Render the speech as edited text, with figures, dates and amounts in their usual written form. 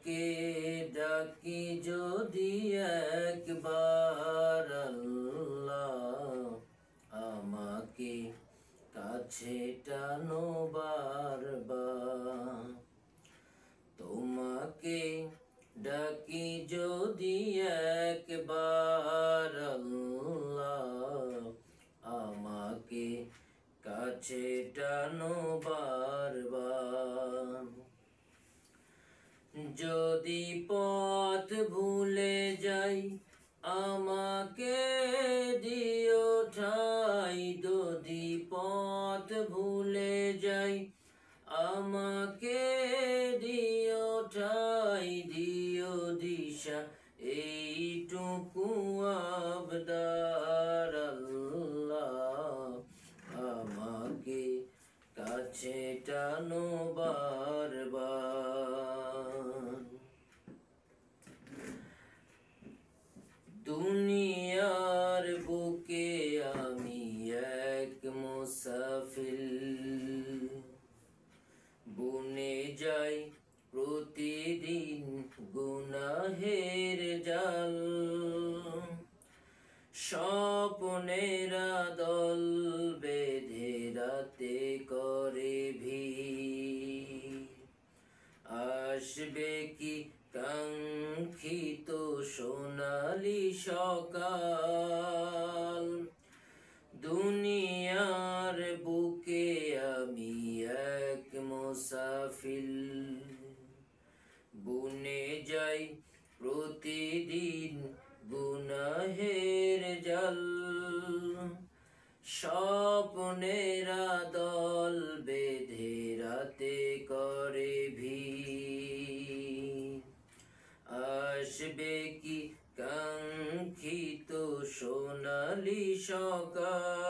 তোমাকে ডাকি যদি একবার আল্লাহ, আমাকে কাছে টানো বারবার। তোমাকে ডাকি যদি একবার আল্লাহ, আমাকে কাছে টানো বারবার। যদি পথ ভুলে যাই আমাকে দিও ঠাই, যদি পথ ভুলে যাই আমাকে দিও ঠাই, দিও দিশা এইটুকু আবদার আল্লাহ, আমাকে কাছে টানো বারবার। দুনিয়ার বুকে আমি এক মুসাফির, বুনে যাই প্রতিদিন গুনাহের জাল। স্বপ্নেরা দল বেঁধে রাতে করে ভিড়, আসবে কি কাঙ্ক্ষিত সোনালি সকাল। দুনিয়ার বুকে আমি এক মুসাফির, বুনে যাই প্রতিদিন গুনাহের জাল। স্বপ্নেরা দল বেঁধে রাতে করে ভিড়, আসবে কি কাঙ্ক্ষিত সোনালি সকাল।